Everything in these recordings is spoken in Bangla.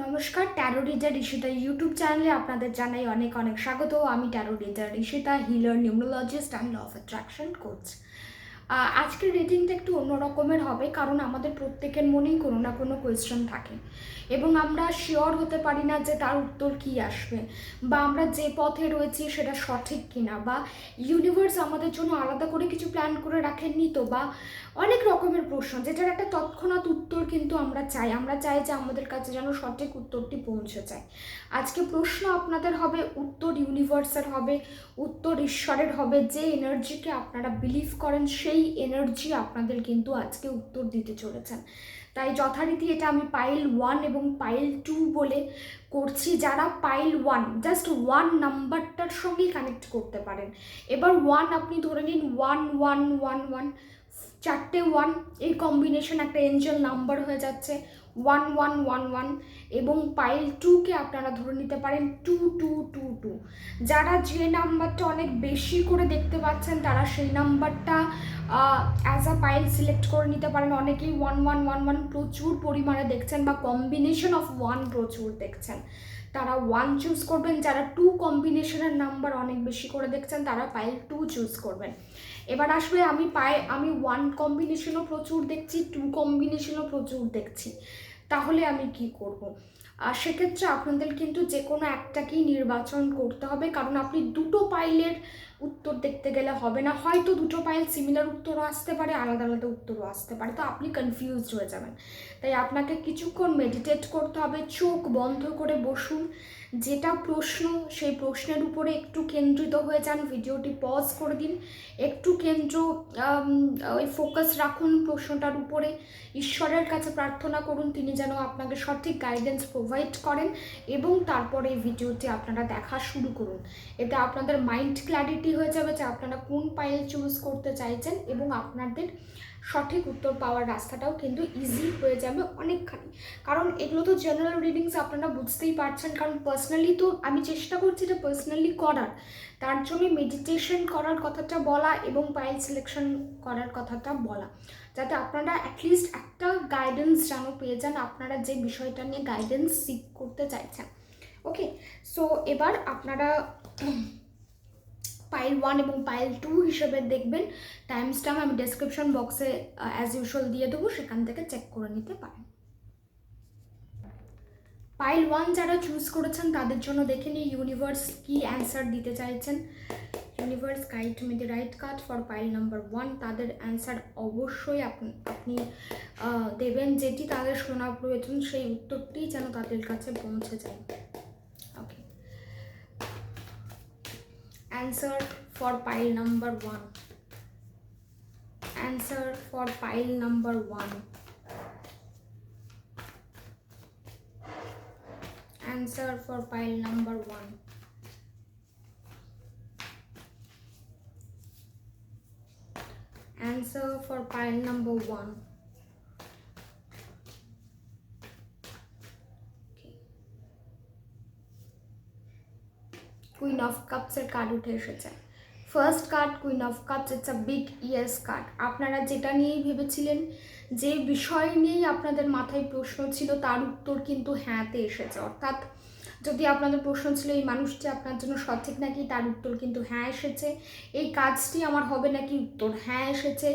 নমস্কার, ট্যারো রিডার ঋষিতা ইউটিউব চ্যানেলে আপনাদের জানাই অনেক অনেক স্বাগত। আমি tarot reader Rishita, healer, numerologist and law of attraction coach. আজকের রিডিংটা একটু অন্য রকমের হবে, কারণ আমাদের প্রত্যেকের মনেই কোনো না কোনো কোয়েশ্চেন থাকে এবং আমরা শিওর হতে পারি না যে তার উত্তর কী আসবে, বা আমরা যে পথে রয়েছি সেটা সঠিক কিনা, বা ইউনিভার্স আমাদের জন্য আলাদা করে কিছু প্ল্যান করে রাখেননি তো, বা অনেক রকমের প্রশ্ন যেটার একটা তৎক্ষণাৎ উত্তর কিন্তু আমরা চাই যে আমাদের কাছে যেন সঠিক উত্তরটি পৌঁছে যায়। আজকে প্রশ্ন আপনাদের হবে, উত্তর ইউনিভার্সের হবে, উত্তর ঈশ্বরের হবে। যে এনার্জিকে আপনারা বিলিভ করেন সেই এনার্জি আপনাদের কিন্তু আজকে উত্তর দিতে চলেছেন। তাই যথারীতি এটা আমি পাইল 1 এবং পাইল 2 বলে করছি। যারা পাইল 1 জাস্ট 1 নাম্বারটার সঙ্গেই কানেক্ট করতে পারেন। এবার 1 আপনি ধরে নিন 1111, চারটে 1, এই কম্বিনেশন একটা এঞ্জেল নাম্বার হয়ে যাচ্ছে 1111। এবং পাইল 2কে আপনারা ধরে নিতে পারেন 2222। যারা যে নাম্বারটা অনেক বেশি করে দেখতে পাচ্ছেন তারা সেই নাম্বারটা অ্যাজ আ পাইল সিলেক্ট করে নিতে পারেন। অনেকেই 1111 প্রচুর পরিমাণে দেখছেন, বা কম্বিনেশন অফ 1 প্রচুর দেখছেন, তারা 1 চুজ করবেন। যারা 2 কম্বিনেশনের নাম্বার অনেক বেশি করে দেখছেন তারা পাইল 2 চুজ করবেন। এবার আসবে আমি 1 কম্বিনেশনও প্রচুর দেখছি, 2 কম্বিনেশনও প্রচুর দেখছি, তাহলে আমি কি করব? সেক্ষেত্রে আপনাদের কিন্তু যে কোনো একটাকেই নির্বাচন করতে হবে, কারণ আপনি দুটো পাইলের উত্তর দেখতে গেলে হবে না। হয়তো দুটো পাইল সিমিলার উত্তরও আসতে পারে, আলাদা আলাদা উত্তরও আসতে পারে, তো আপনি কনফিউজড হয়ে যাবেন। তাই আপনাকে কিছুক্ষণ মেডিটেট করতে হবে, চোখ বন্ধ করে বসুন, যেটা প্রশ্ন সেই প্রশ্নের উপরে একটু কেন্দ্রিত হয়ে যান, ভিডিওটি পজ করে দিন, একটু ওই ফোকাস রাখুন প্রশ্নটার উপরে, ঈশ্বরের কাছে প্রার্থনা করুন তিনি যেন আপনাকে সঠিক গাইডেন্স প্রোভাইড করেন, এবং তারপরে এই ভিডিওটি আপনারা দেখা শুরু করুন। এতে আপনাদের মাইন্ড ক্ল্যারিটি হয়ে যাবে যে আপনারা কোন পাইল চুজ করতে চাইছেন, এবং আপনাদের সঠিক উত্তর পাওয়ার রাস্তাটাও কিন্তু ইজি হয়ে যাবে অনেকখানি। কারণ এগুলো তো জেনারেল রিডিংস, আপনারা বুঝতেই পারছেন, কারণ পার্সোনালি তো আমি চেষ্টা করছি এটা পার্সোনালি করার, তার জন্য মেডিটেশন করার কথাটা বলা এবং পাইল সিলেকশন করার কথাটা বলা, যাতে আপনারা অ্যাটলিস্ট একটা গাইডেন্স যেন পেয়ে যান আপনারা যে বিষয়টা নিয়ে গাইডেন্স সিক করতে চাইছেন। ওকে, সো এবার আপনারা পাইল 1 এবং পাইল 2 হিসেবে দেখবেন। টাইম স্ট্যাম্প আমি ডেসক্রিপশন বক্সে অ্যাজ ইউজুয়াল দিয়ে দেবো, সেখান থেকে চেক করে নিতে পারেন। পাইল 1 যারা চুজ করেছেন তাদের জন্য দেখে নিই ইউনিভার্স কি অ্যান্সার দিতে চাইছেন। Universe guide me the right card for pile number 1। তাদের অ্যান্সার অবশ্যই আপনি দেবেন, যেটি তাদের শোনা প্রয়োজন, সেই উত্তরটি যেন তাদের কাছে পৌঁছে যায়। Okay, answer for pile number 1। Answer for pile number 1। Answer for pile number 1. Answer for pile number 1. Okay. Queen of Cups এর কার্ড উঠে এসেছে। First card queen of cups, it's a big yes card. আপনারা যেটা নিয়েই ভেবেছিলেন, যে বিষয় নিয়েই আপনাদের মাথায় প্রশ্ন ছিল, তার উত্তর কিন্তু হ্যাঁতে এসেছে। অর্থাৎ যদি আপনাদের প্রশ্ন ছিল এই মানুষটি আপনার জন্য সঠিক নাকি, তার উত্তর কিন্তু হ্যাঁ এসেছে। এই কাজটি আমার হবে নাকি, উত্তর হ্যাঁ এসেছে।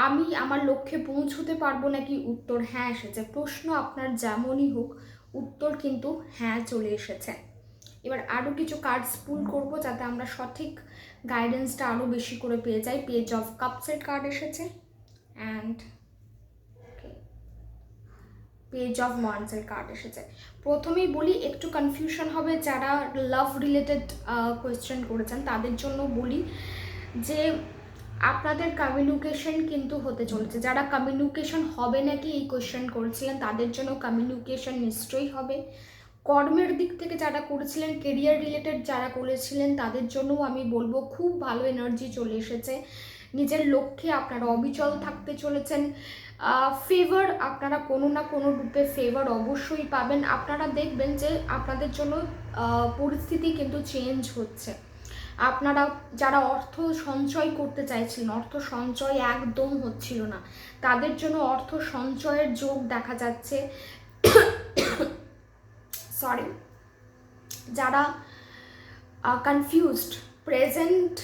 আমি আমার লক্ষ্যে পৌঁছতে পারবো নাকি, উত্তর হ্যাঁ এসেছে। প্রশ্ন আপনার যেমনই হোক, উত্তর কিন্তু হ্যাঁ চলে এসেছে। এবার আরও কিছু কার্ডস পুল করব যাতে আমরা সঠিক গাইডেন্সটা আরও বেশি করে পেয়ে যাই। পেজ অফ কাপসের কার্ড এসেছে, অ্যান্ড পেজ অফ ওয়ান্সের কার্ড এসেছে। প্রথমেই বলি একটু কনফিউশন হবে, যারা লাভ রিলেটেড কোয়েশ্চেন করেছেন তাদের জন্য বলি যে আপনাদের কমিউনিকেশন কিন্তু হতে চলেছে। যারা কমিউনিকেশন হবে নাকি এই কোয়েশ্চেন করেছিলেন তাদের জন্য কমিউনিকেশন নিশ্চয়ই হবে। কর্মের দিক থেকে যারা করেছিলেন, কেরিয়ার রিলেটেড যারা করেছিলেন তাদের জন্যও আমি বলবো খুব ভালো এনার্জি চলে এসেছে। নিজের লক্ষ্যে আপনারা অবিচল থাকতে চলেছেন। ফেভার আপনারা কোনো না কোনো রূপে ফেভার অবশ্যই পাবেন। আপনারা দেখবেন যে আপনাদের জন্য পরিস্থিতি কিন্তু চেঞ্জ হচ্ছে। আপনারা যারা অর্থ সঞ্চয় করতে চাইছিলেন, অর্থ সঞ্চয় একদম হচ্ছিল না, তাদের জন্য অর্থ সঞ্চয়ের যোগ দেখা যাচ্ছে। সরি, যারা কনফিউজড, প্রেজেন্ট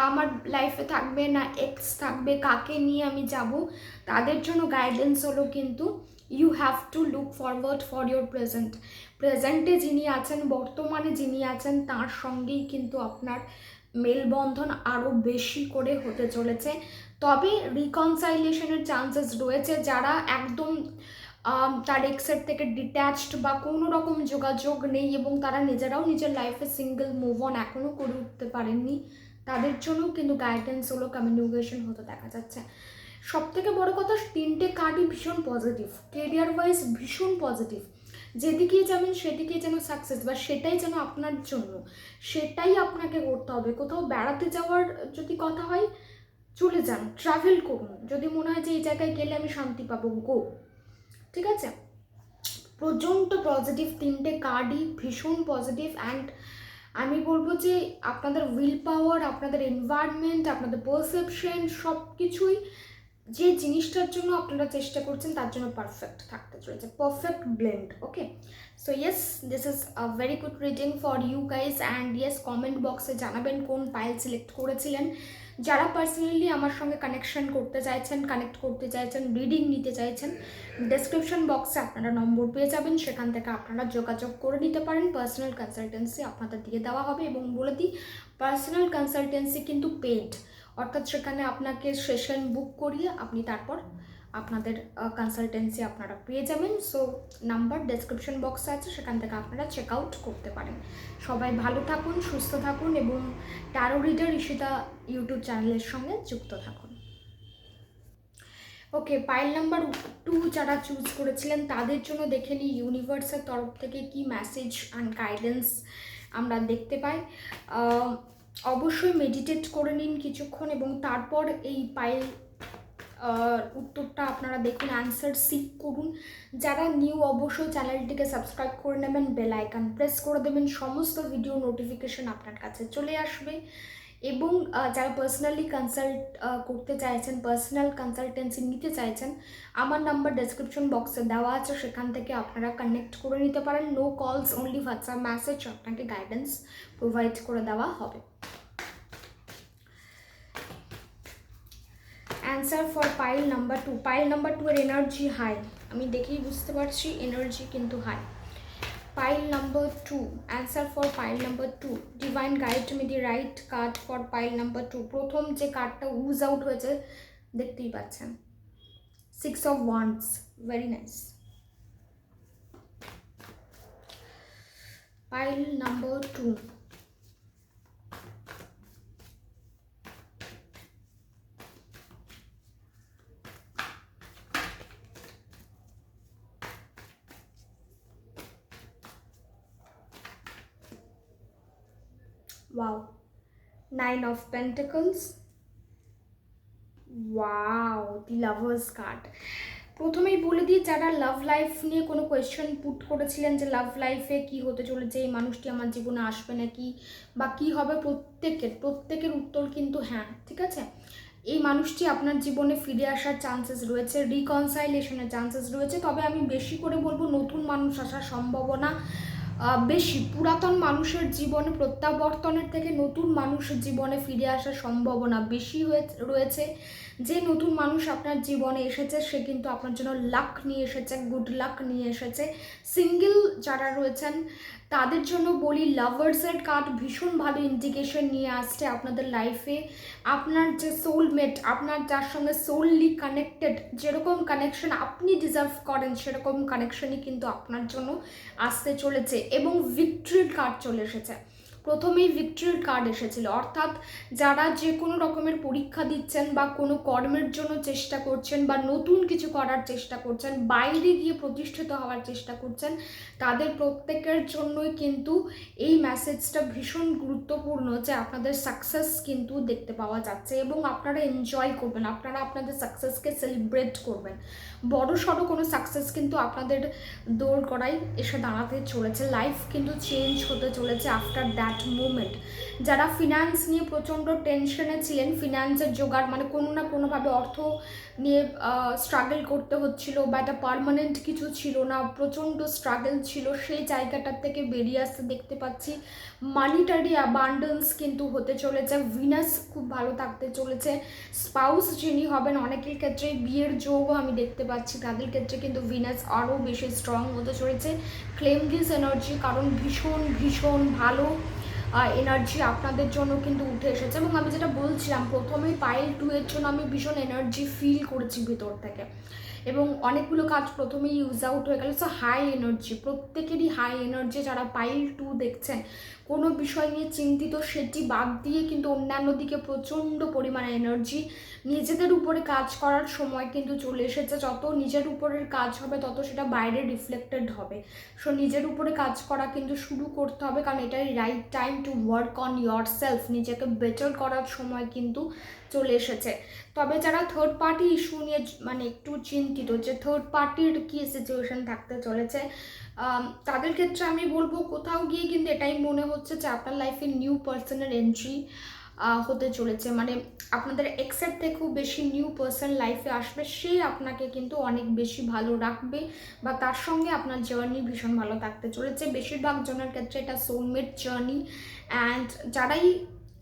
আমার লাইফে থাকবে না এক্স থাকবে, কাকে নিয়ে আমি যাব, তাদের জন্য গাইডেন্স হলো কিন্তু you have to look forward for your present. প্রেজেন্টে যিনি আছেন, বর্তমানে যিনি আছেন, তার সঙ্গেই কিন্তু আপনার মেলবন্ধন আরও বেশি করে হতে চলেছে। তবে রিকনসাইলেশনের চান্সেস রয়েছে। যারা একদম তার এক্সের থেকে ডিট্যাচড বা কোনো রকম যোগাযোগ নেই এবং তারা নিজেরাও নিজের লাইফে সিঙ্গেল মুভ অন এখনও করে উঠতে পারেননি, তাদের জন্যও কিন্তু গাইডেন্স হলো কমিউনিকেশন হতে দেখা যাচ্ছে। সব থেকে বড় কথা, 3টে কার্ডই ভীষণ পজিটিভ, কেরিয়ার ওয়াইজ ভীষণ পজিটিভ। যেদিকেই যাবেন সেদিকেই যেন সাকসেস, বা সেটাই যেন আপনার জন্য, সেটাই আপনাকে করতে হবে। কোথাও বেড়াতে যাওয়ার যদি কথা হয়, চলে যান, ট্রাভেল করুন। যদি মনে হয় যে এই জায়গায় গেলে আমি শান্তি পাবো, গো। ঠিক আছে, প্রচণ্ড পজিটিভ, 3টে কার্ডই ভীষণ পজিটিভ। অ্যান্ড আমি বলবো যে আপনাদের উইল পাওয়ার, আপনাদের এনভায়রনমেন্ট, আপনাদের পারসেপশন, সব কিছুই যে জিনিসটার জন্য আপনারা চেষ্টা করছেন তার জন্য পারফেক্ট থাকতে চলেছে, perfect blend. Okay, so yes, this is a very good reading for you guys. And yes, comment বক্সে জানাবেন কোন পাইল সিলেক্ট করেছিলেন। যারা পার্সোনালি আমার সঙ্গে কানেকশন করতে চাইছেন, কানেক্ট করতে চাইছেন, রিডিং নিতে চাইছেন, ডেসক্রিপশন বক্সে আপনারা নম্বর পেয়ে যাবেন, সেখান থেকে আপনারা যোগাযোগ করে নিতে পারেন। পার্সোনাল কনসালটেন্সি আপনাদের দিয়ে দেওয়া হবে। এবং বলে দিই, পার্সোনাল কনসালটেন্সি কিন্তু পেড, অর্থাৎ সেখানে আপনাকে সেশন বুক করিয়ে আপনি তারপর আপনাদের কনসালটেন্সি আপনারা পেয়ে যাবেন। সো নাম্বার ডেসক্রিপশন বক্সে আছে, সেখান থেকে আপনারা চেক আউট করতে পারেন। সবাই ভালো থাকুন, সুস্থ থাকুন এবং ট্যারো রিডার ঈশিতা ইউটিউব চ্যানেলের সঙ্গে যুক্ত থাকুন। ওকে, পাইল নাম্বার 2 যারা চুজ করেছিলেন তাদের জন্য দেখে নিই ইউনিভার্সের তরফ থেকে কি মেসেজ অ্যান্ড গাইডেন্স আমরা দেখতে পাই। অবশ্যই মেডিটেট করে নিন কিছুক্ষণ এবং তারপর এই পাইল উত্তরটা আপনারা দেখুন, অ্যান্সার সিক করুন। যারা নিউ অবশ্যই চ্যানেলটিকে সাবস্ক্রাইব করে নেবেন, বেল আইকন প্রেস করে দেবেন, সমস্ত ভিডিও নোটিফিকেশন আপনার কাছে চলে আসবে। এবং যারা পার্সোনালি কনসাল্ট করতে চাইছেন, পার্সোনাল কনসালটেন্সি নিতে চাইছেন, আমার নাম্বার ডেসক্রিপশন বক্সে দেওয়া আছে, সেখান থেকে আপনারা কানেক্ট করে নিতে পারেন। No calls, only WhatsApp message, আপনাকে গাইডেন্স প্রোভাইড করে দেওয়া হবে। Answer for pile number 2। Pile number 2 এর এনার্জি হাই, আমি দেখেই বুঝতে পারছি এনার্জি কিন্তু high. Pile number 2, answer for pile number 2. Divine guide me the right card for pile number 2. প্রথম যে কার্ডটা উজ আউট হয়েছে দেখতেই পাচ্ছেন, 6 of Wands, very nice. Pile number 2. Wow, 9 of Pentacles. Wow, the Lovers card. প্রথমেই বলে দিই, যারা লাভ লাইফ নিয়ে কোনো কোয়েশ্চেন পুট করেছিলেন যে লাভ লাইফে কি হতে চলেছে, এই মানুষটি আমার জীবনে আসবে নাকি বা কী হবে, প্রত্যেকের উত্তর কিন্তু হ্যাঁ। ঠিক আছে, এই মানুষটি আপনার জীবনে ফিরে আসার চান্সেস রয়েছে, রিকনসাইলেশনের চান্সেস রয়েছে। তবে আমি বেশি করে বলবো নতুন মানুষ আসার সম্ভাবনা বেশি। পুরাতন মানুষের জীবনে প্রত্যাবর্তনের থেকে নতুন মানুষের জীবনে ফিরে আসার সম্ভাবনা বেশি রয়েছে। যে নতুন মানুষ আপনার জীবনে এসেছে সে কিন্তু আপনার জন্য লাক নিয়ে এসেছে, গুড লাক নিয়ে এসেছে। সিঙ্গেল যারা রয়েছেন তাদের জন্য বলি, লাভার্সের কার্ড ভীষণ ভালো ইন্ডিকেশন নিয়ে আসছে আপনাদের লাইফে। আপনার যে সোলমেট, আপনার যার সঙ্গে সোললি কানেক্টেড, যেরকম কানেকশন আপনি ডিজার্ভ করেন সেরকম কানেকশনই কিন্তু আপনার জন্য আসতে চলেছে। এবং ভিক্টরির কার্ড চলে এসেছে, প্রথমেই ভিক্টরির কার্ড এসেছিল, অর্থাৎ যারা যে কোনো রকমের পরীক্ষা দিচ্ছেন বা কোনো কর্মের জন্য চেষ্টা করছেন বা নতুন কিছু করার চেষ্টা করছেন, বাইরে গিয়ে প্রতিষ্ঠিত হওয়ার চেষ্টা করছেন, তাদের প্রত্যেকের জন্যই কিন্তু এই মেসেজটা ভীষণ গুরুত্বপূর্ণ যে আপনাদের সাকসেস কিন্তু দেখতে পাওয়া যাচ্ছে এবং আপনারা এনজয় করবেন, আপনারা আপনাদের সাকসেসকে সেলিব্রেট করবেন। বড় সড়ো কোনো সাকসেস কিন্তু আপনাদের দৌড় করাই এসে দাঁড়াতে চলেছে। লাইফ কিন্তু চেঞ্জ হতে চলেছে আফটার দ্যাট দ্যাট মোমেন্ট। যারা ফিনান্স নিয়ে প্রচণ্ড টেনশনে ছিলেন, ফিনান্সের জোগাড় মানে কোনো না কোনোভাবে অর্থ নিয়ে স্ট্রাগল করতে হচ্ছিল বা এটা পার্মানেন্ট কিছু ছিল না, প্রচণ্ড স্ট্রাগল ছিল, সেই জায়গাটার থেকে বেরিয়ে আসতে দেখতে পাচ্ছি। মানিটারি অ্যাবান্ডেন্স কিন্তু হতে চলেছে, ভিনাস খুব ভালো থাকতে চলেছে। স্পাউস যিনি হবেন, অনেকের ক্ষেত্রে বিয়ের যোগও আমি দেখতে পাচ্ছি, তাদের ক্ষেত্রে কিন্তু ভিনাস আরও বেশি স্ট্রং হতে চলেছে। ক্লেম দিস এনার্জি, কারণ ভীষণ ভীষণ ভালো এনার্জি আপনাদের জন্য কিন্তু উঠে এসেছে। এবং আমি যেটা বলছিলাম প্রথমেই, পাইল 2 এর জন্য আমি ভীষণ এনার্জি ফিল করেছি ভিতর থেকে, এবং অনেকগুলো কাজ প্রথমেই ইউজ আউট হয়ে গেল। সো হাই এনার্জি, প্রত্যেকেরই হাই এনার্জি। যারা পাইল 2 দেখছেন, কোনো বিষয় নিয়ে চিন্তিত, সেটি বাদ দিয়ে কিন্তু অন্যান্য দিকে প্রচণ্ড পরিমাণে এনার্জি, নিজেদের উপরে কাজ করার সময় কিন্তু চলে এসেছে। যত নিজের উপরের কাজ হবে তত সেটা বাইরে রিফ্লেক্টেড হবে। সো নিজের উপরে কাজ করা কিন্তু শুরু করতে হবে, কারণ এটাই right time to work on your self. নিজেকে বেটার করার সময় কিন্তু চলে এসেছে। তবে যারা থার্ড পার্টি ইস্যু নিয়ে মানে একটু চিন্তিত, যে থার্ড পার্টির কী সিচুয়েশন থাকতে চলেছে, তাদের ক্ষেত্রে আমি বলবো কোথাও গিয়ে কিন্তু এটাই মনে হচ্ছে যে আপনার লাইফে নিউ পার্সনের এন্ট্রি হতে চলেছে। মানে আপনাদের এক্সের থেকেও বেশি নিউ পার্সন লাইফে আসবে, সে আপনাকে কিন্তু অনেক বেশি ভালো রাখবে বা তার সঙ্গে আপনার জার্নি ভীষণ ভালো থাকতে চলেছে। বেশিরভাগ জনের ক্ষেত্রে এটা সোলমেট জার্নি। অ্যান্ড যারাই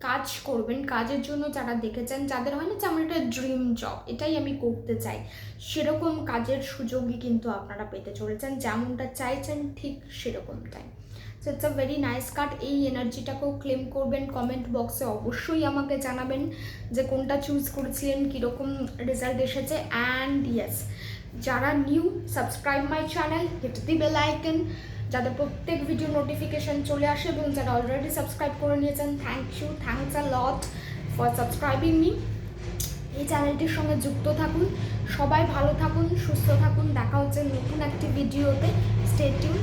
কাজ করবেন, কাজের জন্য যারা দেখেছেন, যাদের হয় না যে আমার একটা ড্রিম জব, এটাই আমি করতে চাই, সেরকম কাজের সুযোগই কিন্তু আপনারা পেতে চলেছেন। যেমনটা চাইছেন ঠিক সেরকমটাই। So it's a very nice card. এই এনার্জিটাকেও ক্লেম করবেন। কমেন্ট বক্সে অবশ্যই আমাকে জানাবেন যে কোনটা চুজ করেছিলেন, কীরকম রেজাল্ট এসেছে। অ্যান্ড ইয়েস, যারা new, subscribe my channel, hit the bell icon, যাদের প্রত্যেক ভিডিও নোটিফিকেশান চলে আসে, এবং যারা অলরেডি সাবস্ক্রাইব করে নিয়েছেন, thank you, thanks a lot for subscribing me. এই চ্যানেলটির সঙ্গে যুক্ত থাকুন। সবাই ভালো থাকুন, সুস্থ থাকুন। দেখা হচ্ছে নতুন একটি ভিডিওতে। Stay tune.